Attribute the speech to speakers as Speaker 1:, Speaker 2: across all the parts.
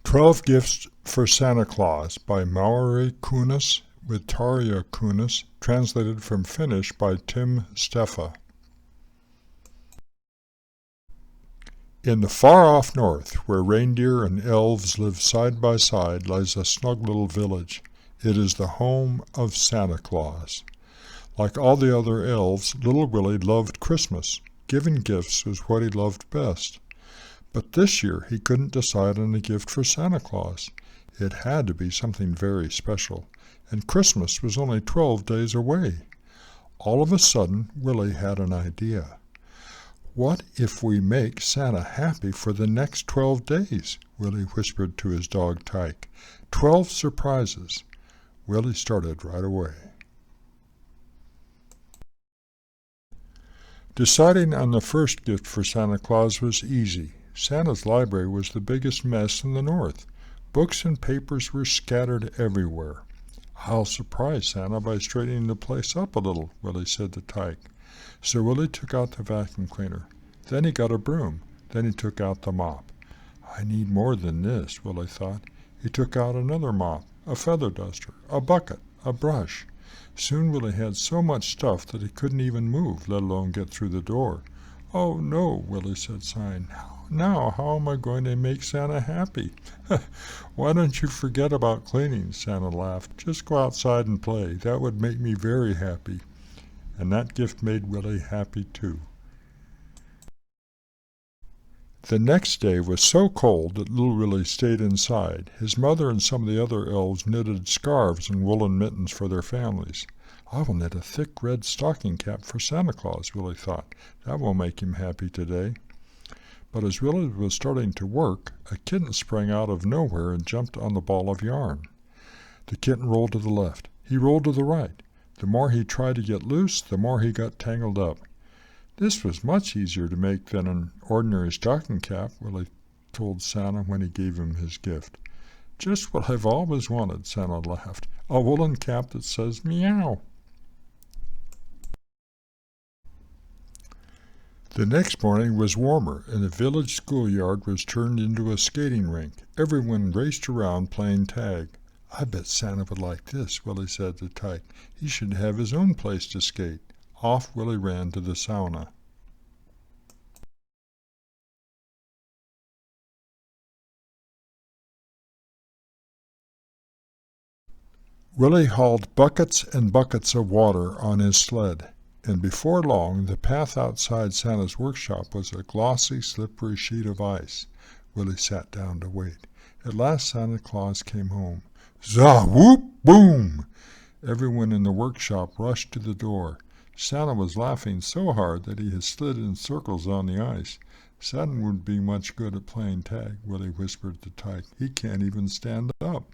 Speaker 1: 12 Gifts for Santa Claus by Mauri Kunis with Tarja Kunis, translated from Finnish by Tim Steffa. In the far-off north, where reindeer and elves live side by side, lies a snug little village. It is the home of Santa Claus. Like all the other elves, little Willie loved Christmas. Giving gifts was what he loved best. But this year he couldn't decide on a gift for Santa Claus. It had to be something very special, and Christmas was only 12 days away. All of a sudden, Willie had an idea. "What if we make Santa happy for the next 12 days?" Willie whispered to his dog Tyke. 12 surprises. Willie started right away. Deciding on the first gift for Santa Claus was easy. Santa's library was the biggest mess in the north. Books and papers were scattered everywhere. "I'll surprise Santa by straightening the place up a little," Willie said to Tyke. So Willie took out the vacuum cleaner. Then he got a broom. Then he took out the mop. "I need more than this," Willie thought. He took out another mop, a feather duster, a bucket, a brush. Soon Willie had so much stuff that he couldn't even move, let alone get through the door. "Oh, no," Willie said, sighing. "Now how am I going to make Santa happy?" "Why don't you forget about cleaning?" Santa laughed. "Just go outside and play. That would make me very happy." And that gift made Willie happy too. The next day was so cold that little Willie stayed inside. His mother and some of the other elves knitted scarves and woolen mittens for their families. "I will knit a thick red stocking cap for Santa Claus," Willie thought. "That will make him happy today." But as Willie was starting to work, a kitten sprang out of nowhere and jumped on the ball of yarn. The kitten rolled to the left. He rolled to the right. The more he tried to get loose, the more he got tangled up. "This was much easier to make than an ordinary stocking cap," Willie told Santa when he gave him his gift. "Just what I've always wanted," Santa laughed. "A woolen cap that says meow." The next morning was warmer, and the village schoolyard was turned into a skating rink. Everyone raced around playing tag. "I bet Santa would like this," Willie said to Tyke. "He should have his own place to skate." Off Willie ran to the sauna. Willie hauled buckets and buckets of water on his sled, and before long the path outside Santa's workshop was a glossy, slippery sheet of ice. Willie sat down to wait. At last Santa Claus came home. Za whoop boom! Everyone in the workshop rushed to the door. Santa was laughing so hard that he had slid in circles on the ice. "Santa wouldn't be much good at playing tag," Willie whispered to Tyke. "He can't even stand up."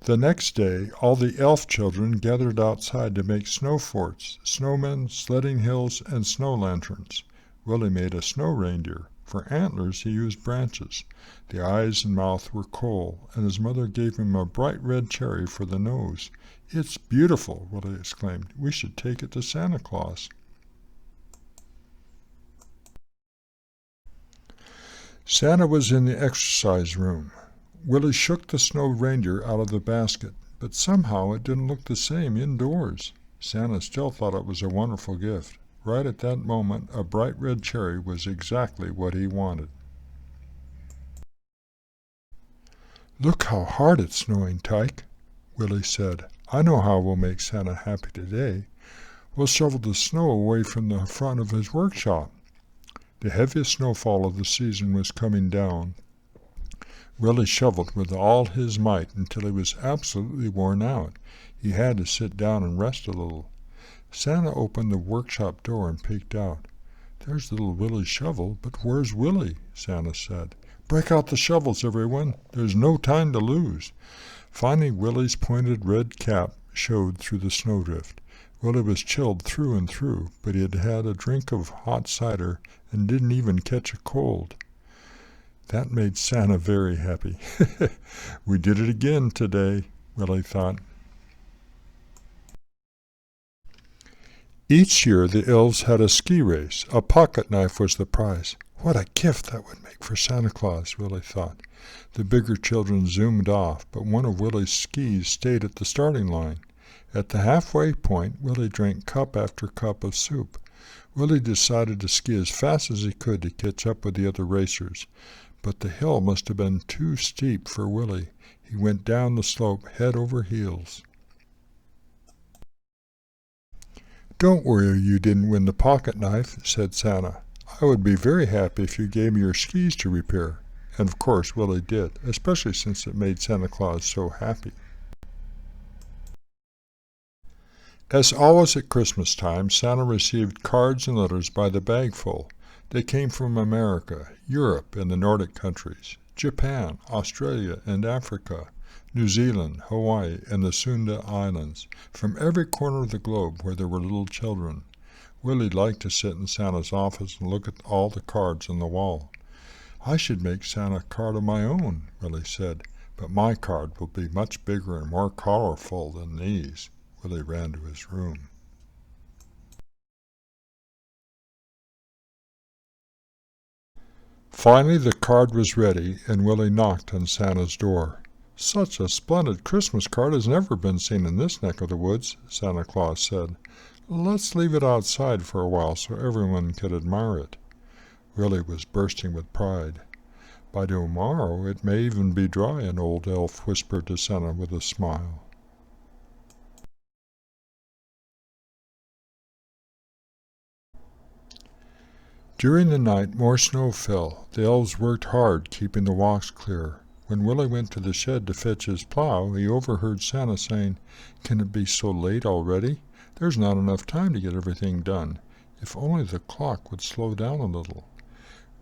Speaker 1: The next day, all the elf children gathered outside to make snow forts, snowmen, sledding hills, and snow lanterns. Willie made a snow reindeer. For antlers he used branches. The eyes and mouth were coal, and his mother gave him a bright red cherry for the nose. "It's beautiful," Willie exclaimed. "We should take it to Santa Claus." Santa was in the exercise room. Willie shook the snow reindeer out of the basket, but somehow it didn't look the same indoors. Santa still thought it was a wonderful gift. Right at that moment, a bright red cherry was exactly what he wanted. "Look how hard it's snowing, Tyke," Willie said. "I know how we'll make Santa happy today. We'll shovel the snow away from the front of his workshop." The heaviest snowfall of the season was coming down. Willie shoveled with all his might until he was absolutely worn out. He had to sit down and rest a little. Santa opened the workshop door and peeked out. "There's little Willie's shovel, but where's Willie?" Santa said. "Break out the shovels, everyone. There's no time to lose." Finally, Willie's pointed red cap showed through the snowdrift. Willie was chilled through and through, but he had had a drink of hot cider and didn't even catch a cold. That made Santa very happy. "We did it again today," Willie thought. Each year the elves had a ski race. A pocket knife was the prize. What a gift that would make for Santa Claus, Willie thought. The bigger children zoomed off, but one of Willie's skis stayed at the starting line. At the halfway point, Willie drank cup after cup of soup. Willie decided to ski as fast as he could to catch up with the other racers, but the hill must have been too steep for Willie. He went down the slope head over heels. "Don't worry you didn't win the pocket knife," said Santa. "I would be very happy if you gave me your skis to repair." And of course Willie did, especially since it made Santa Claus so happy. As always at Christmas time, Santa received cards and letters by the bagful. They came from America, Europe and the Nordic countries, Japan, Australia and Africa, New Zealand, Hawaii, and the Sunda Islands, from every corner of the globe where there were little children. Willie liked to sit in Santa's office and look at all the cards on the wall. "I should make Santa a card of my own," Willie said, "but my card will be much bigger and more colorful than these." Willie ran to his room. Finally the card was ready, and Willie knocked on Santa's door. "Such a splendid Christmas card has never been seen in this neck of the woods," Santa Claus said. "Let's leave it outside for a while so everyone can admire it." Willie was bursting with pride. "By tomorrow it may even be dry," an old elf whispered to Santa with a smile. During the night more snow fell. The elves worked hard, keeping the walks clear. When Willie went to the shed to fetch his plow, he overheard Santa saying, "Can it be so late already? There's not enough time to get everything done. If only the clock would slow down a little."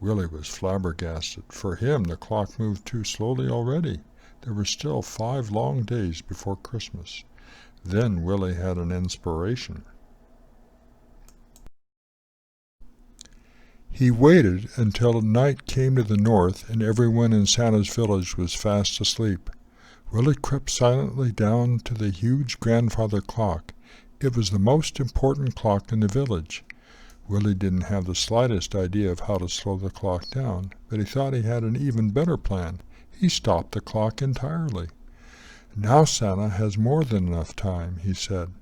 Speaker 1: Willie was flabbergasted. For him, the clock moved too slowly already. There were still 5 long days before Christmas. Then Willie had an inspiration. He waited until night came to the north and everyone in Santa's village was fast asleep. Willie crept silently down to the huge grandfather clock. It was the most important clock in the village. Willie didn't have the slightest idea of how to slow the clock down, but he thought he had an even better plan. He stopped the clock entirely. "Now Santa has more than enough time," he said.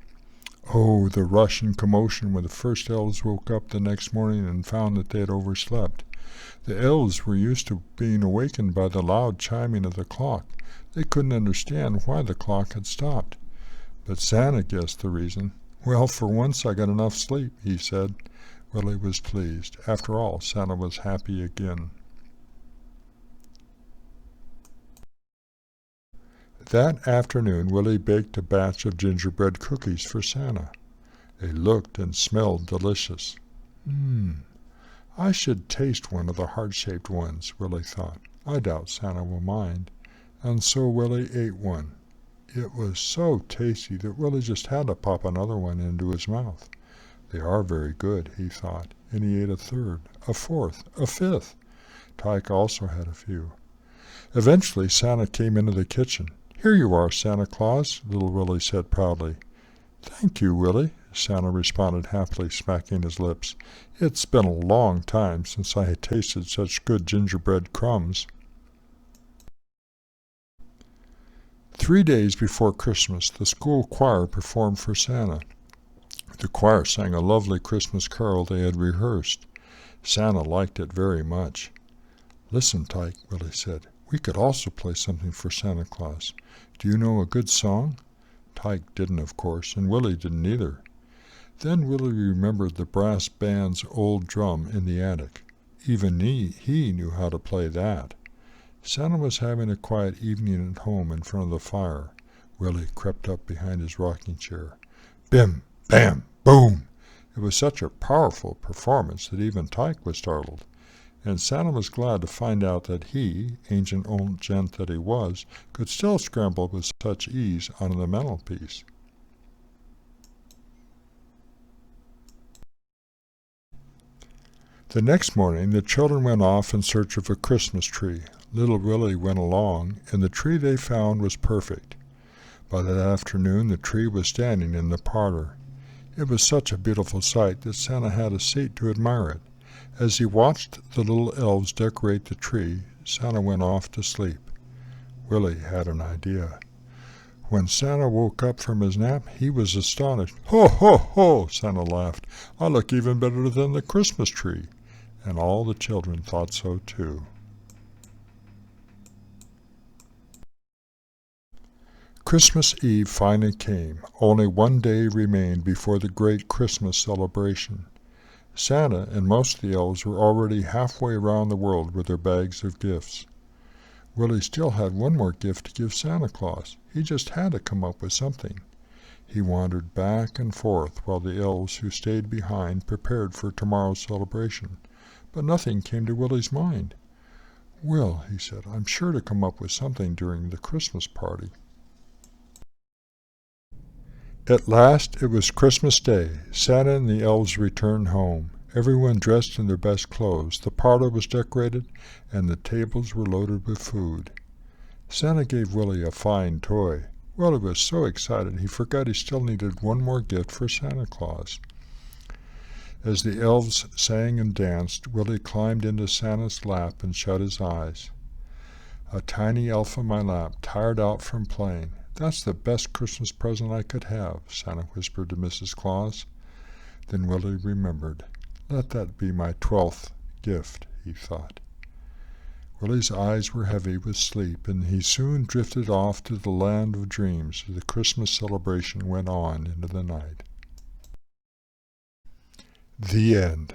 Speaker 1: Oh, the rush and commotion when the first elves woke up the next morning and found that they had overslept. The elves were used to being awakened by the loud chiming of the clock. They couldn't understand why the clock had stopped. But Santa guessed the reason. "Well, for once I got enough sleep," he said. Willie was pleased. After all, Santa was happy again. That afternoon, Willie baked a batch of gingerbread cookies for Santa. They looked and smelled delicious. I should taste one of the heart-shaped ones," Willie thought. "I doubt Santa will mind." And so Willie ate one. It was so tasty that Willie just had to pop another one into his mouth. "They are very good," he thought, and he ate a third, a fourth, a fifth. Tyke also had a few. Eventually Santa came into the kitchen. "Here you are, Santa Claus," little Willie said proudly. "Thank you, Willie," Santa responded happily, smacking his lips. "It's been a long time since I had tasted such good gingerbread crumbs." 3 days before Christmas, the school choir performed for Santa. The choir sang a lovely Christmas carol they had rehearsed. Santa liked it very much. "Listen, Tyke," Willie said. "We could also play something for Santa Claus. Do you know a good song?" Tyke didn't, of course, and Willie didn't either. Then Willie remembered the brass band's old drum in the attic. Even he knew how to play that. Santa was having a quiet evening at home in front of the fire. Willie crept up behind his rocking chair. Bim, bam, boom! It was such a powerful performance that even Tyke was startled. And Santa was glad to find out that he, ancient old gent that he was, could still scramble with such ease onto the mantelpiece. The next morning the children went off in search of a Christmas tree. Little Willie went along, and the tree they found was perfect. By that afternoon the tree was standing in the parlor. It was such a beautiful sight that Santa had a seat to admire it. As he watched the little elves decorate the tree, Santa went off to sleep. Willie had an idea. When Santa woke up from his nap, he was astonished. "Ho, ho, ho!" Santa laughed. "I look even better than the Christmas tree." And all the children thought so too. Christmas Eve finally came. Only one day remained before the great Christmas celebration. Santa and most of the elves were already halfway around the world with their bags of gifts. Willie still had one more gift to give Santa Claus. He just had to come up with something. He wandered back and forth while the elves who stayed behind prepared for tomorrow's celebration, but nothing came to Willie's mind. "Will," he said, "I'm sure to come up with something during the Christmas party." At last it was Christmas Day. Santa and the elves returned home. Everyone dressed in their best clothes. The parlor was decorated, and the tables were loaded with food. Santa gave Willie a fine toy. Willie was so excited he forgot he still needed one more gift for Santa Claus. As the elves sang and danced, Willie climbed into Santa's lap and shut his eyes. "A tiny elf in my lap, tired out from playing. That's the best Christmas present I could have," Santa whispered to Mrs. Claus. Then Willie remembered. "Let that be my 12th gift," he thought. Willie's eyes were heavy with sleep, and he soon drifted off to the land of dreams as the Christmas celebration went on into the night. The end.